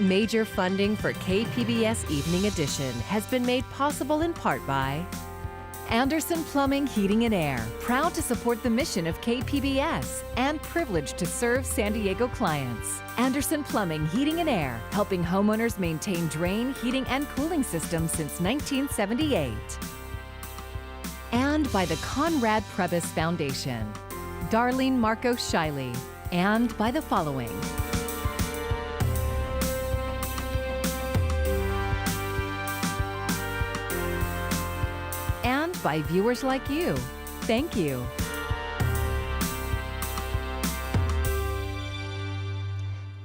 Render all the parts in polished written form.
Major funding for KPBS Evening Edition has been made possible in part by Anderson Plumbing, Heating and Air, proud to support the mission of KPBS and privileged to serve San Diego clients. Anderson Plumbing, Heating and Air, helping homeowners maintain drain, heating, and cooling systems since 1978. And by the Conrad Prebys Foundation, Darlene Marco Shiley, and by the following. And by viewers like you. Thank you.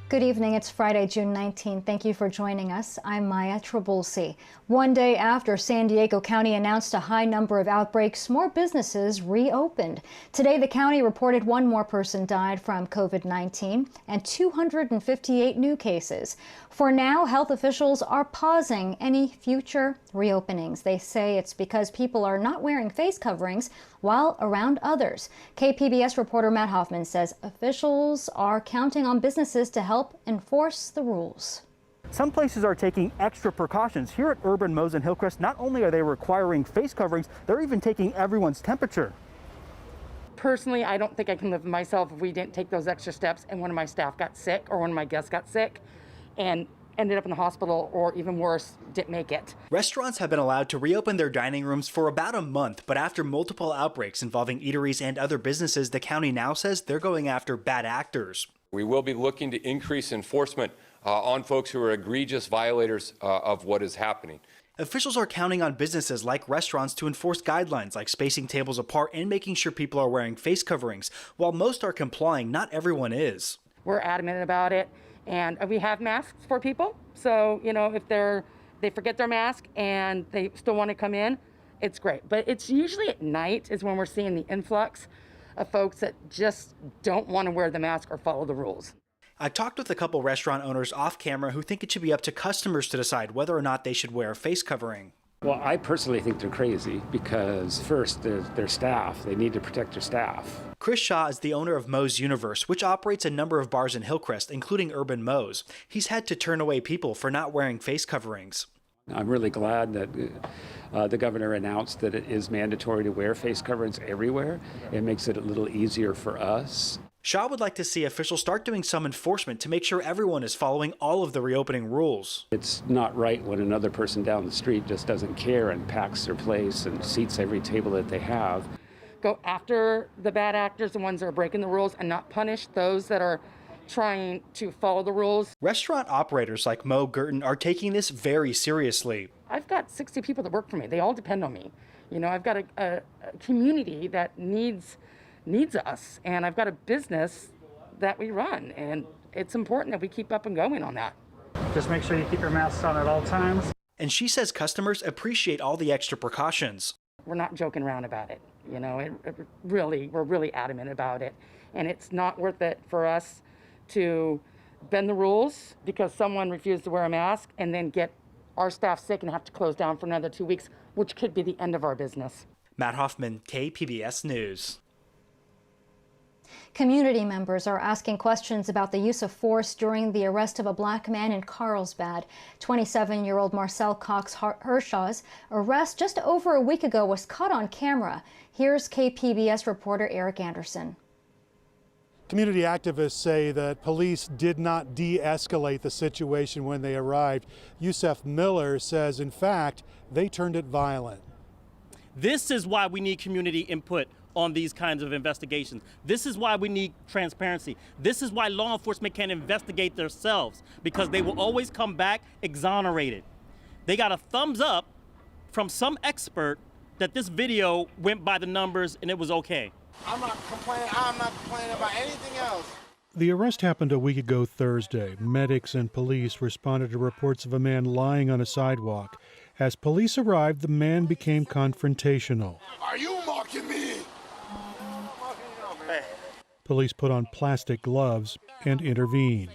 Good evening. It's Friday, June 19th. Thank you for joining us. I'm Maya Trabulsi. One day after San Diego County announced a high number of outbreaks, more businesses reopened. Today, the county reported one more person died from COVID-19 and 258 new cases. For now, health officials are pausing any future reopenings. They say it's because people are not wearing face coverings while around others. KPBS reporter Matt Hoffman says officials are counting on businesses to help enforce the rules. Some places are taking extra precautions. Here at Urban Mo's and Hillcrest, not only are they requiring face coverings, they're even taking everyone's temperature. Personally, I don't think I can live with myself if we didn't take those extra steps and one of my staff got sick or one of my guests got sick and ended up in the hospital, or even worse, didn't make it. Restaurants have been allowed to reopen their dining rooms for about a month, but after multiple outbreaks involving eateries and other businesses, the county now says they're going after bad actors. We will be looking to increase enforcement on folks who are egregious violators of what is happening. Officials are counting on businesses like restaurants to enforce guidelines like spacing tables apart and making sure people are wearing face coverings. While most are complying, not everyone is. We're adamant about it, and we have masks for people. So, you know, if they forget their mask and they still want to come in, it's great. But it's usually at night is when we're seeing the influx of folks that just don't want to wear the mask or follow the rules. I talked with a couple restaurant owners off camera who think it should be up to customers to decide whether or not they should wear a face covering. Well, I personally think they're crazy because first, their staff. They need to protect their staff. Chris Shaw is the owner of Mo's Universe, which operates a number of bars in Hillcrest, including Urban Mo's. He's had to turn away people for not wearing face coverings. I'm really glad that the governor announced that it is mandatory to wear face coverings everywhere. It makes it a little easier for us. Shaw would like to see officials start doing some enforcement to make sure everyone is following all of the reopening rules. It's not right when another person down the street just doesn't care and packs their place and seats every table that they have. Go after the bad actors, the ones that are breaking the rules, and not punish those that are trying to follow the rules. Restaurant operators like Mo Gurton are taking this very seriously. I've got 60 people that work for me. They all depend on me. You know, I've got a community that needs us, and I've got a business that we run, and it's important that we keep up and going on that. Just make sure you keep your masks on at all times. And she says customers appreciate all the extra precautions. We're not joking around about it. You know, we're really adamant about it, and it's not worth it for us to bend the rules because someone refused to wear a mask and then get our staff sick and have to close down for another 2 weeks, which could be the end of our business. Matt Hoffman, KPBS News. Community members are asking questions about the use of force during the arrest of a black man in Carlsbad. 27-year-old Marcel Cox Hershaw's arrest just over a week ago was caught on camera. Here's KPBS reporter Eric Anderson. Community activists say that police did not de-escalate the situation when they arrived. Yusef Miller says, in fact, they turned it violent. This is why we need community input on these kinds of investigations. This is why we need transparency. This is why law enforcement can investigate themselves, because they will always come back exonerated. They got a thumbs up from some expert that this video went by the numbers and it was okay. I'm not complaining about anything else. The arrest happened a week ago Thursday. Medics and police responded to reports of a man lying on a sidewalk. As police arrived, the man became confrontational. Are you mocking me? Police put on plastic gloves and intervened.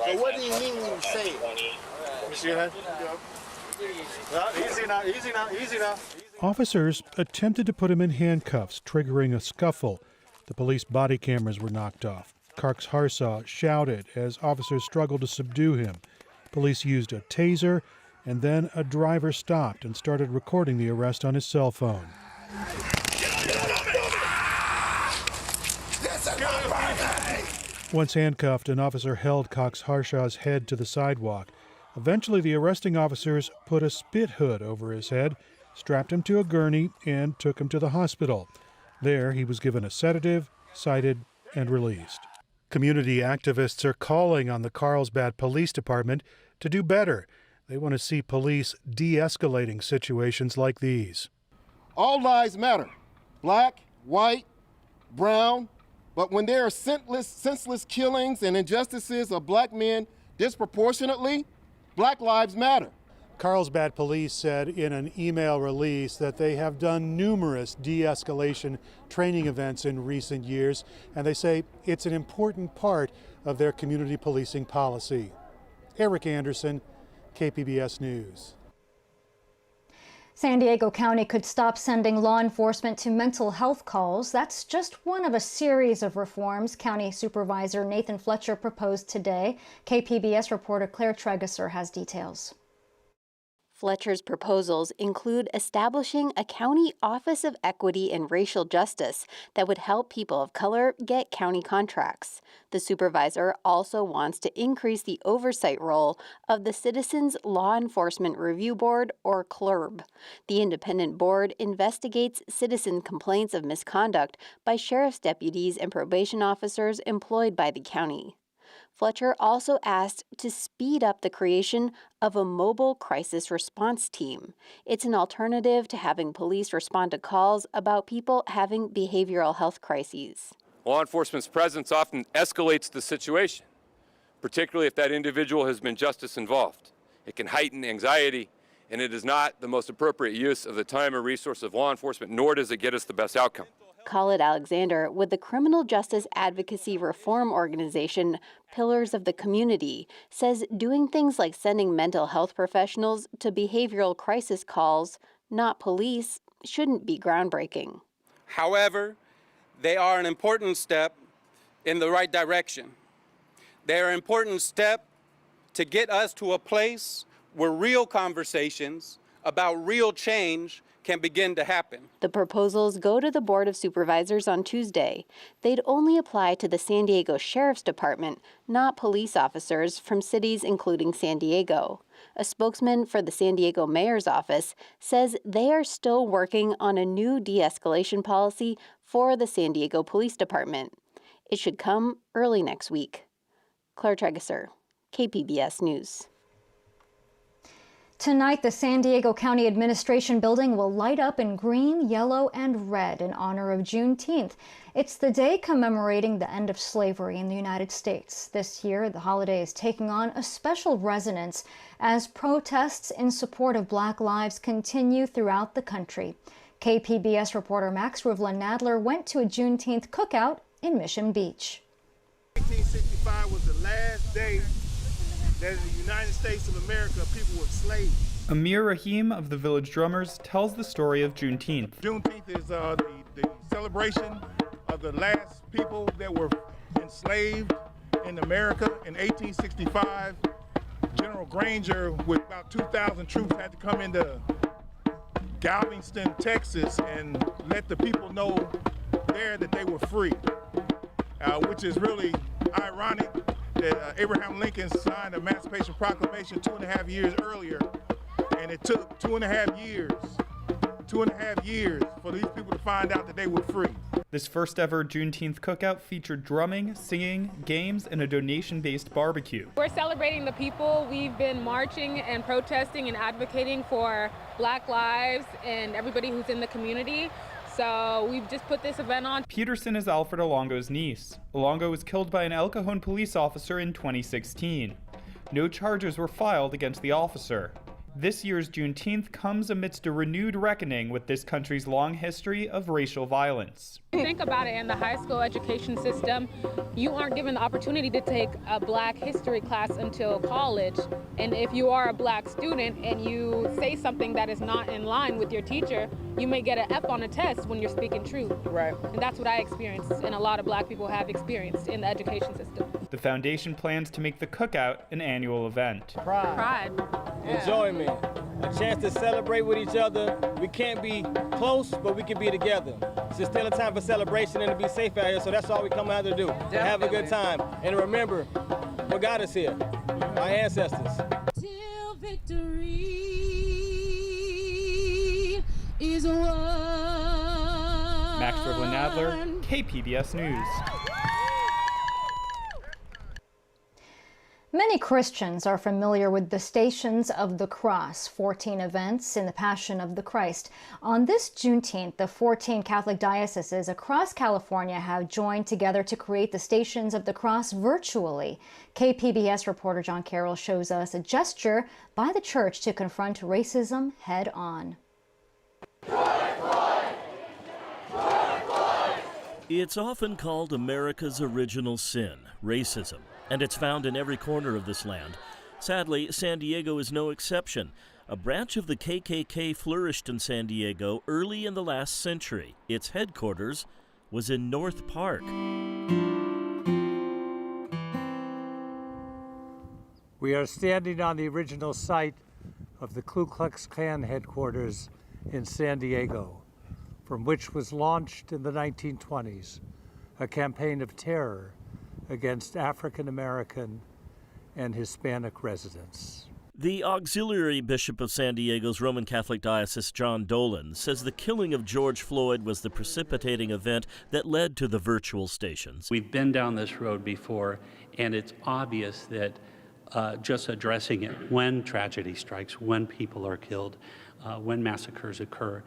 So what do you mean when you say it? Let me see your head. Easy now. Officers attempted to put him in handcuffs, triggering a scuffle. The police body cameras were knocked off. Cox Harshaw shouted as officers struggled to subdue him. Police used a taser, and then a driver stopped and started recording the arrest on his cell phone. Once handcuffed, an officer held Cox Harshaw's head to the sidewalk. Eventually, the arresting officers put a spit hood over his head, strapped him to a gurney, and took him to the hospital. There, he was given a sedative, cited, and released. Community activists are calling on the Carlsbad Police Department to do better. They want to see police de-escalating situations like these. All lives matter. Black, white, brown. But when there are senseless killings and injustices of black men disproportionately, black lives matter. Carlsbad police said in an email release that they have done numerous de-escalation training events in recent years, and they say it's an important part of their community policing policy. Eric Anderson, KPBS News. San Diego County could stop sending law enforcement to mental health calls. That's just one of a series of reforms County Supervisor Nathan Fletcher proposed today. KPBS reporter Claire Tregesser has details. Fletcher's proposals include establishing a county Office of Equity and Racial Justice that would help people of color get county contracts. The supervisor also wants to increase the oversight role of the Citizens Law Enforcement Review Board, or CLRB. The independent board investigates citizen complaints of misconduct by sheriff's deputies and probation officers employed by the county. Fletcher also asked to speed up the creation of a mobile crisis response team. It's an alternative to having police respond to calls about people having behavioral health crises. Law enforcement's presence often escalates the situation, particularly if that individual has been justice involved. It can heighten anxiety, and it is not the most appropriate use of the time and resource of law enforcement, nor does it get us the best outcome. Khalid Alexander with the criminal justice advocacy reform organization Pillars of the Community says doing things like sending mental health professionals to behavioral crisis calls, not police, shouldn't be groundbreaking. However, they are an important step in the right direction. They are an important step to get us to a place where real conversations about real change can begin to happen. The proposals go to the Board of Supervisors on Tuesday. They'd only apply to the San Diego Sheriff's Department, not police officers from cities including San Diego. A spokesman for the San Diego Mayor's office says they are still working on a new de-escalation policy for the San Diego Police Department. It should come early next week. Claire Tregesser, KPBS News. Tonight, the San Diego County Administration building will light up in green, yellow, and red in honor of Juneteenth. It's the day commemorating the end of slavery in the United States. This year, the holiday is taking on a special resonance as protests in support of Black lives continue throughout the country. KPBS reporter Max Rivlin-Nadler went to a Juneteenth cookout in Mission Beach. 1865 was the last day that in the United States of America people were slaves. Amir Rahim of the Village Drummers tells the story of Juneteenth. Juneteenth is the celebration of the last people that were enslaved in America. In 1865, General Granger, with about 2,000 troops, had to come into Galveston, Texas, and let the people know there that they were free, which is really ironic that Abraham Lincoln signed the Emancipation Proclamation 2.5 years earlier, and it took 2.5 years for these people to find out that they were free. This first ever Juneteenth cookout featured drumming, singing, games, and a donation-based barbecue. We're celebrating the people. We've been marching and protesting and advocating for Black lives and everybody who's in the community. So we've just put this event on. Peterson is Alfred Alongo's niece. Alongo was killed by an El Cajon police officer in 2016. No charges were filed against the officer. This year's Juneteenth comes amidst a renewed reckoning with this country's long history of racial violence. Think about it, in the high school education system, you aren't given the opportunity to take a Black history class until college. And if you are a Black student and you say something that is not in line with your teacher, you may get an F on a test when you're speaking truth. Right. And that's what I experienced, and a lot of Black people have experienced in the education system. The foundation plans to make the cookout an annual event. Pride. Enjoyment, a chance to celebrate with each other. We can't be close, but we can be together. It's still a time for celebration and to be safe out here, so that's all we come out to do. To have a good time. And remember what got us here, our ancestors. Till victory is won. Max Nadler, KPBS News. Many Christians are familiar with the Stations of the Cross, 14 events in the Passion of the Christ. On this Juneteenth, the 14 Catholic dioceses across California have joined together to create the Stations of the Cross virtually. KPBS reporter John Carroll shows us a gesture by the church to confront racism head on. It's often called America's original sin, racism. And it's found in every corner of this land. Sadly, San Diego is no exception. A branch of the KKK flourished in San Diego early in the last century. Its headquarters was in North Park. We are standing on the original site of the Ku Klux Klan headquarters in San Diego, from which was launched in the 1920s a campaign of terror against African American and Hispanic residents. The auxiliary bishop of San Diego's Roman Catholic Diocese, John Dolan, says the killing of George Floyd was the precipitating event that led to the virtual stations. We've been down this road before, and it's obvious that just addressing it when tragedy strikes, when people are killed, when massacres occur,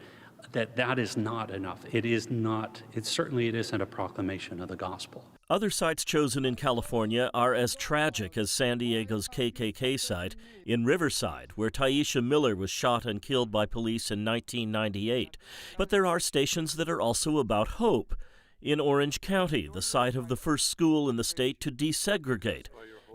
that is not enough. It certainly isn't a proclamation of the gospel. Other sites chosen in California are as tragic as San Diego's KKK site in Riverside, where Tyisha Miller was shot and killed by police in 1998. But there are stations that are also about hope. In Orange County, the site of the first school in the state to desegregate.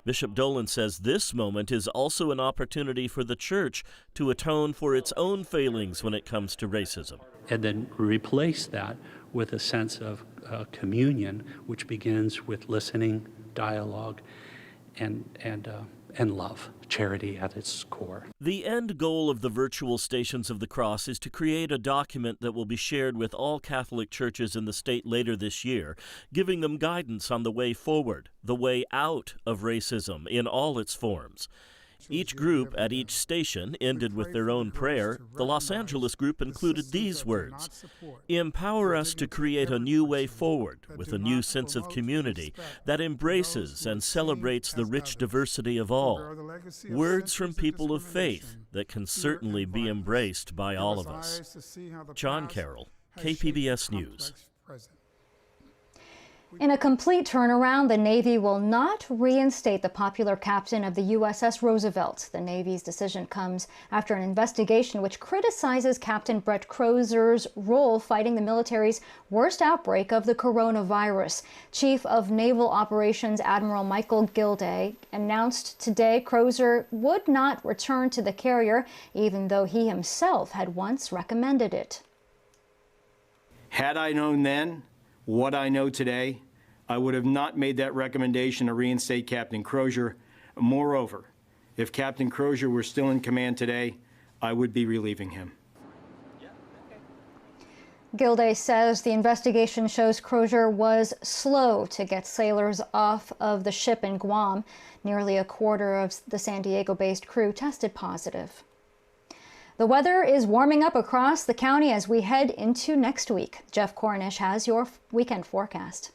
Bishop Dolan says this moment is also an opportunity for the church to atone for its own failings when it comes to racism. And then replace that with a sense of communion, which begins with listening, dialogue, and love, charity at its core. The end goal of the virtual Stations of the Cross is to create a document that will be shared with all Catholic churches in the state later this year, giving them guidance on the way forward, the way out of racism in all its forms. Each group at each station ended with their own prayer. The Los Angeles group included these words: "Empower us to create a new way forward with a new sense of community that embraces and celebrates the rich diversity of all." Words from people of faith that can certainly be embraced by all of us. John Carroll, KPBS News. In a complete turnaround, the Navy will not reinstate the popular captain of the USS Roosevelt. The Navy's decision comes after an investigation which criticizes Captain Brett Crozer's role fighting the military's worst outbreak of the coronavirus. Chief of Naval Operations Admiral Michael Gilday announced today Crozer would not return to the carrier, even though he himself had once recommended it. Had I known then what I know today, I would have not made that recommendation to reinstate Captain Crozier. Moreover, if Captain Crozier were still in command today, I would be relieving him. Gilday says the investigation shows Crozier was slow to get sailors off of the ship in Guam. Nearly a quarter of the San Diego-based crew tested positive. The weather is warming up across the county as we head into next week. Jeff Cornish has your weekend forecast.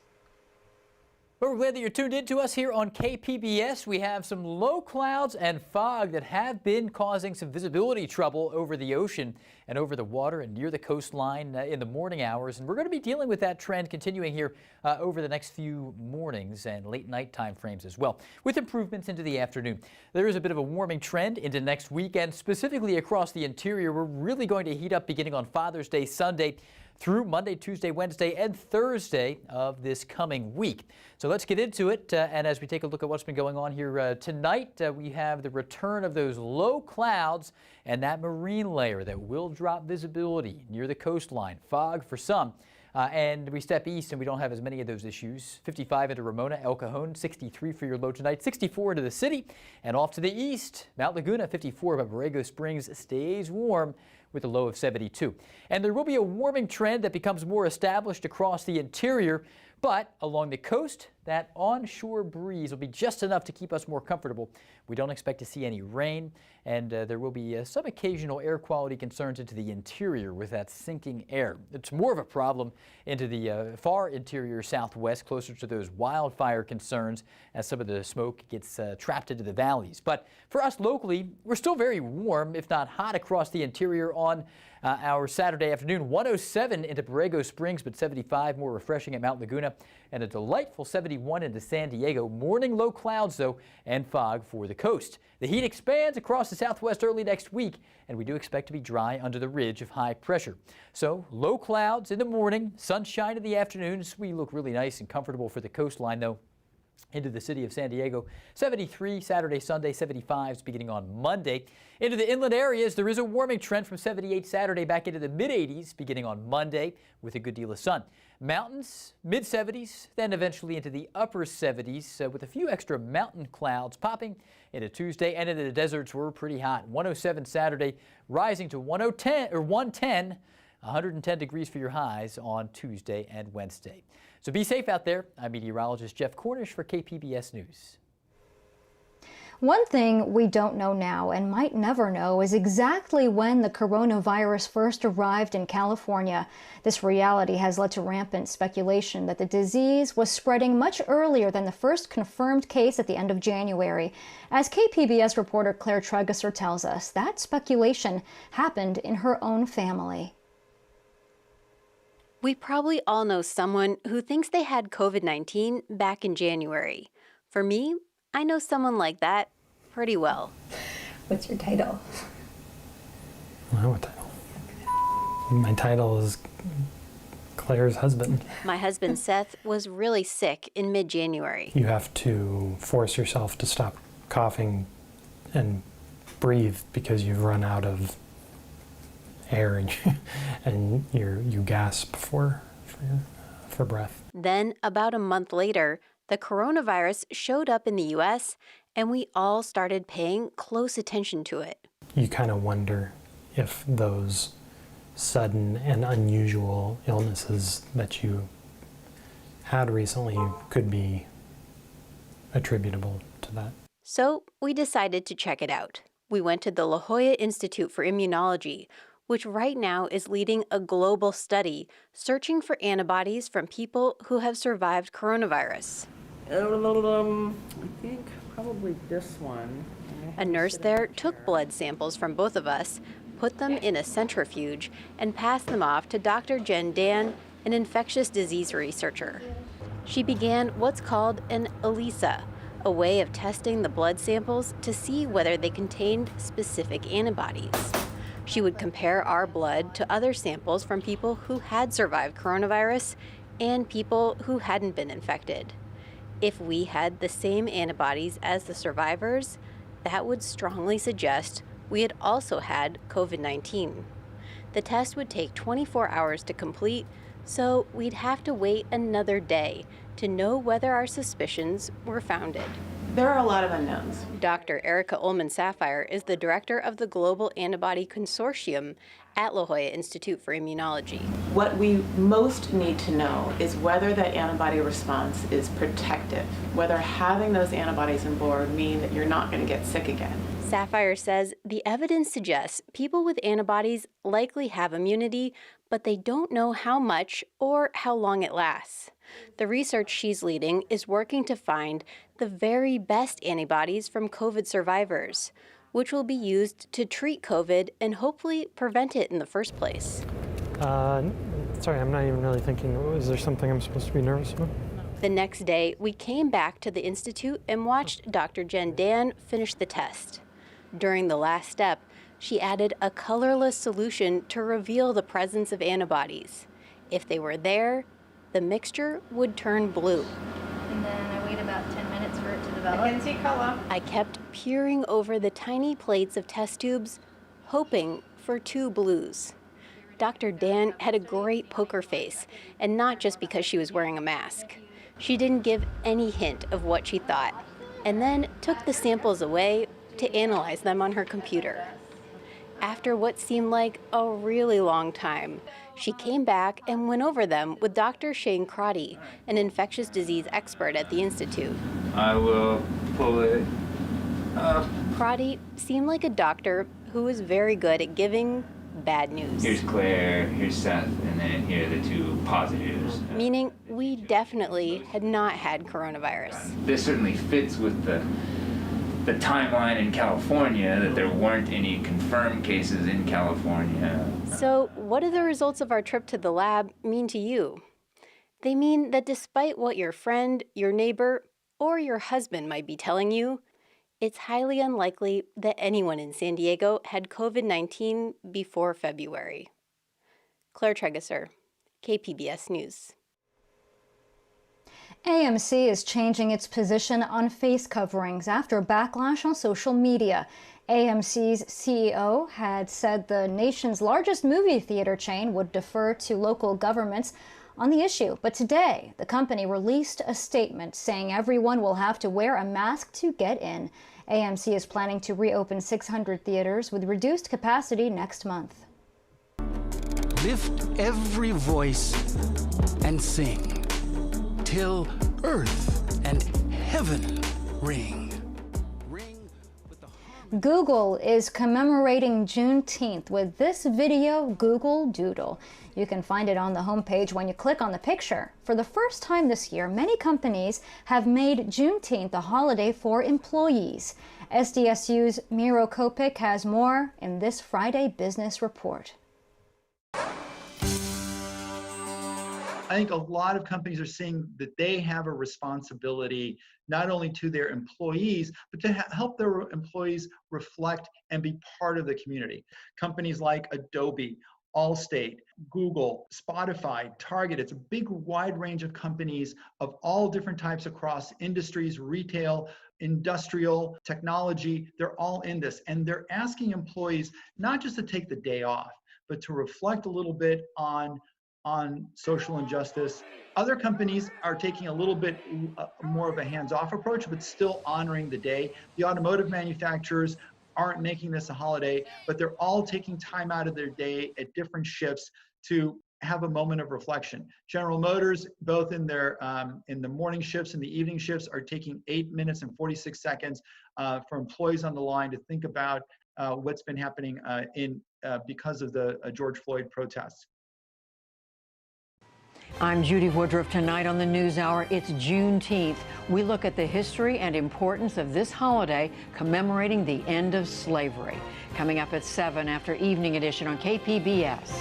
We're glad that you're tuned in to us here on KPBS. We have some low clouds and fog that have been causing some visibility trouble over the ocean and over the water and near the coastline in the morning hours. And we're going to be dealing with that trend continuing here over the next few mornings and late night time frames as well, with improvements into the afternoon. There is a bit of a warming trend into next week, and specifically across the interior. We're really going to heat up beginning on Father's Day Sunday through Monday, Tuesday, Wednesday, and Thursday of this coming week. So let's get into it. And as we take a look at what's been going on here tonight, we have the return of those low clouds and that marine layer that will drop visibility near the coastline. Fog for some. And we step east and we don't have as many of those issues. 55 into Ramona, El Cajon, 63 for your low tonight, 64 into the city. And off to the east, Mount Laguna, 54, but Borrego Springs stays warm with a low of 72. And there will be a warming trend that becomes more established across the interior. But along the coast, that onshore breeze will be just enough to keep us more comfortable. We don't expect to see any rain, and there will be some occasional air quality concerns into the interior with that sinking air. It's more of a problem into the far interior southwest, closer to those wildfire concerns as some of the smoke gets trapped into the valleys. But for us locally, we're still very warm, if not hot, across the interior on our Saturday afternoon. 107 into Borrego Springs, but 75 more refreshing at Mount Laguna, and a delightful 71 into San Diego. Morning low clouds, though, and fog for the coast. The heat expands across the southwest early next week, and we do expect to be dry under the ridge of high pressure. So low clouds in the morning, sunshine in the afternoons. We look really nice and comfortable for the coastline, though. Into the city of San Diego, 73 Saturday, Sunday, 75s beginning on Monday. Into the inland areas, there is a warming trend from 78 Saturday back into the mid-80s beginning on Monday with a good deal of sun. Mountains, mid-70s, then eventually into the upper 70s with a few extra mountain clouds popping into Tuesday. And into the deserts, we're pretty hot. 107 Saturday, rising to 110, 110 degrees for your highs on Tuesday and Wednesday. So be safe out there. I'm meteorologist Jeff Cornish for KPBS News. One thing we don't know now and might never know is exactly when the coronavirus first arrived in California. This reality has led to rampant speculation that the disease was spreading much earlier than the first confirmed case at the end of January. As KPBS reporter Claire Trageser tells us, that speculation happened in her own family. We probably all know someone who thinks they had COVID-19 back in January. For me, I know someone like that pretty well. What's your title? I don't have a title. My title is Claire's husband. My husband Seth was really sick in mid-January. You have to force yourself to stop coughing and breathe because you've run out of air and you gasp for breath. Then, about a month later, the coronavirus showed up in the U.S., and we all started paying close attention to it. You kind of wonder if those sudden and unusual illnesses that you had recently could be attributable to that. So we decided to check it out. We went to the La Jolla Institute for Immunology, which right now is leading a global study searching for antibodies from people who have survived coronavirus. I think probably this one. A nurse there took blood samples from both of us, put them in a centrifuge, and passed them off to Dr. Jen Dan, an infectious disease researcher. She began what's called an ELISA, a way of testing the blood samples to see whether they contained specific antibodies. She would compare our blood to other samples from people who had survived coronavirus and people who hadn't been infected. If we had the same antibodies as the survivors, that would strongly suggest we had also had COVID-19. The test would take 24 hours to complete, so we'd have to wait another day to know whether our suspicions were founded. There are a lot of unknowns. Dr. Erica Ullman-Sapphire is the director of the Global Antibody Consortium at La Jolla Institute for Immunology. What we most need to know is whether that antibody response is protective, whether having those antibodies on board mean that you're not going to get sick again. Sapphire says the evidence suggests people with antibodies likely have immunity, but they don't know how much or how long it lasts. The research she's leading is working to find the very best antibodies from COVID survivors, which will be used to treat COVID and hopefully prevent it in the first place. Sorry, I'm not even really thinking, is there something I'm supposed to be nervous about? The next day, we came back to the Institute and watched Dr. Jen Dan finish the test. During the last step, she added a colorless solution to reveal the presence of antibodies. If they were there, the mixture would turn blue. And then I wait about 10 minutes for it to develop. I can see color. I kept peering over the tiny plates of test tubes, hoping for two blues. Dr. Dan had a great poker face, and not just because she was wearing a mask. She didn't give any hint of what she thought, and then took the samples away to analyze them on her computer. After what seemed like a really long time, she came back and went over them with Dr. Shane Crotty, an infectious disease expert at the Institute. I will pull it up. Crotty seemed like a doctor who was very good at giving bad news. Here's Claire, here's Seth, and then here are the two positives. Meaning we definitely had not had coronavirus. This certainly fits with the timeline in California, that there weren't any confirmed cases in California. So what do the results of our trip to the lab mean to you? They mean that despite what your friend, your neighbor, or your husband might be telling you, it's highly unlikely that anyone in San Diego had COVID-19 before February. Claire Tregesser, KPBS News. AMC is changing its position on face coverings after backlash on social media. AMC's CEO had said the nation's largest movie theater chain would defer to local governments on the issue. But today, the company released a statement saying everyone will have to wear a mask to get in. AMC is planning to reopen 600 theaters with reduced capacity next month. Lift every voice and sing till earth and heaven ring. Google is commemorating Juneteenth with this video Google Doodle. You can find it on the homepage when you click on the picture. For the first time this year, many companies have made Juneteenth a holiday for employees. SDSU's Miro Kopik has more in this Friday Business Report. I think a lot of companies are seeing that they have a responsibility not only to their employees, but to help their employees reflect and be part of the community. Companies like Adobe, Allstate, Google, Spotify, Target, it's a big wide range of companies of all different types across industries, retail, industrial, technology, they're all in this. And they're asking employees not just to take the day off, but to reflect a little bit on social injustice. Other companies are taking a little bit more of a hands-off approach, but still honoring the day. The automotive manufacturers aren't making this a holiday, but they're all taking time out of their day at different shifts to have a moment of reflection. General Motors, both in their in the morning shifts and the evening shifts, are taking 8 minutes and 46 seconds for employees on the line to think about what's been happening because of the George Floyd protests. I'm Judy Woodruff. Tonight on the NewsHour, it's Juneteenth. We look at the history and importance of this holiday commemorating the end of slavery. Coming up at 7 after Evening Edition on KPBS.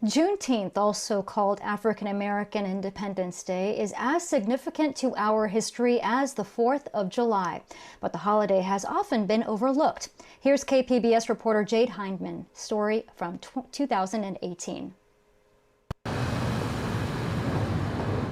Juneteenth, also called African American Independence Day, is as significant to our history as the 4th of July. But the holiday has often been overlooked. Here's KPBS reporter Jade Hindman, story from 2018.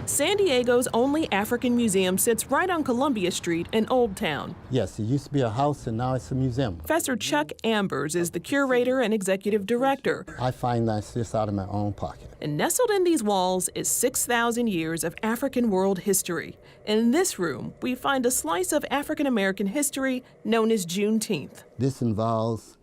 San Diego's only African museum sits right on Columbia Street in Old Town. Yes, it used to be a house and now it's a museum. Professor Chuck Ambers is the curator and executive director. I finance this out of my own pocket. And nestled in these walls is 6,000 years of African world history. In this room, we find a slice of African American history known as Juneteenth. This involves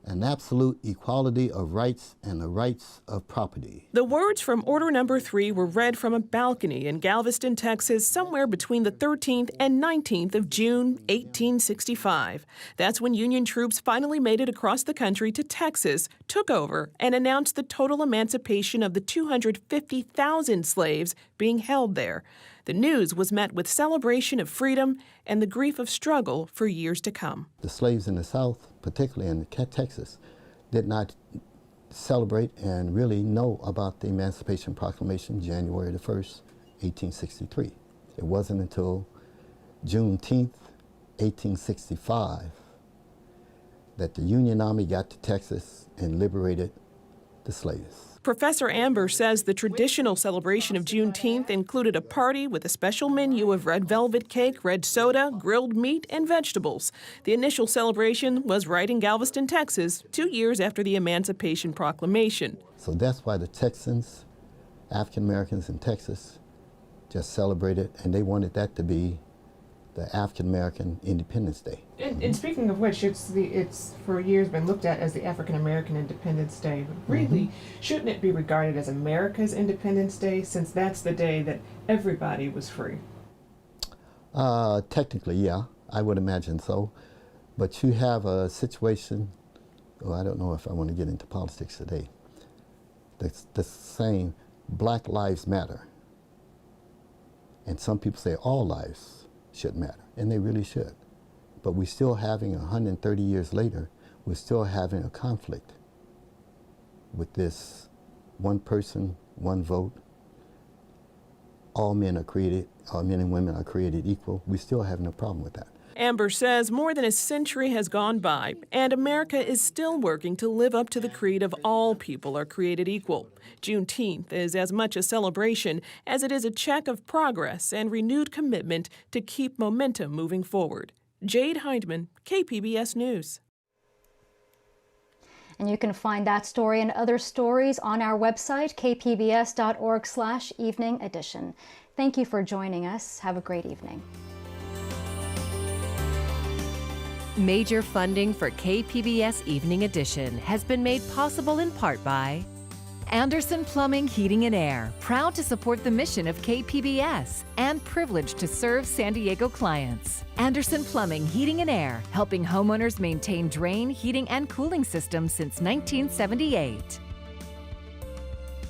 an absolute equality of rights and the rights of property. The words from Order Number 3 were read from a balcony in Galveston, Texas, somewhere between the 13th and 19th of June, 1865. That's when Union troops finally made it across the country to Texas, took over, and announced the total emancipation of the 250,000 slaves being held there. The news was met with celebration of freedom and the grief of struggle for years to come. The slaves in the South, particularly in Texas, did not celebrate and really know about the Emancipation Proclamation January the 1st, 1863. It wasn't until Juneteenth, 1865, that the Union Army got to Texas and liberated the slaves. Professor Amber says the traditional celebration of Juneteenth included a party with a special menu of red velvet cake, red soda, grilled meat, and vegetables. The initial celebration was right in Galveston, Texas, 2 years after the Emancipation Proclamation. So that's why the Texans, African Americans in Texas, just celebrated, and they wanted that to be the African American Independence Day. And speaking of which, it's for years been looked at as the African American Independence Day. But really, shouldn't it be regarded as America's Independence Day, since that's the day that everybody was free? Technically, yeah, I would imagine so. But you have a situation, I don't know if I want to get into politics today, that's saying Black Lives Matter. And some people say all lives should matter, and they really should. But we're still having, 130 years later, we're still having a conflict with this one person, one vote. All men and women are created equal. We're still having a problem with that. Amber says more than a century has gone by, and America is still working to live up to the creed of all people are created equal. Juneteenth is as much a celebration as it is a check of progress and renewed commitment to keep momentum moving forward. Jade Hindman, KPBS News. And you can find that story and other stories on our website, kpbs.org/evening edition. Thank you for joining us. Have a great evening. Major funding for KPBS Evening Edition has been made possible in part by Anderson Plumbing, Heating and Air, proud to support the mission of KPBS and privileged to serve San Diego clients. Anderson Plumbing, Heating and Air, helping homeowners maintain drain, heating, and cooling systems since 1978.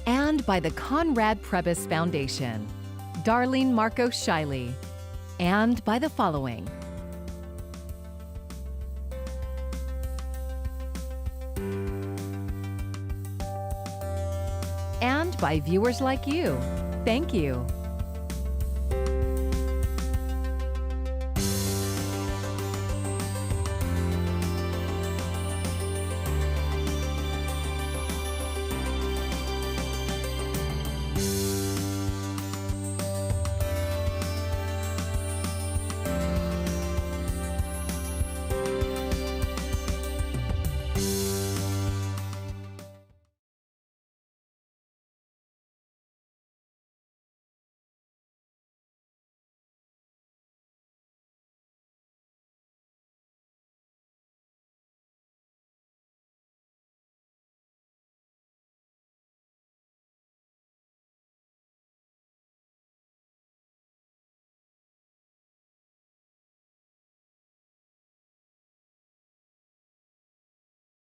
And by the Conrad Prebys Foundation, Darlene Marco Shiley, and by the following: and by viewers like you. Thank you.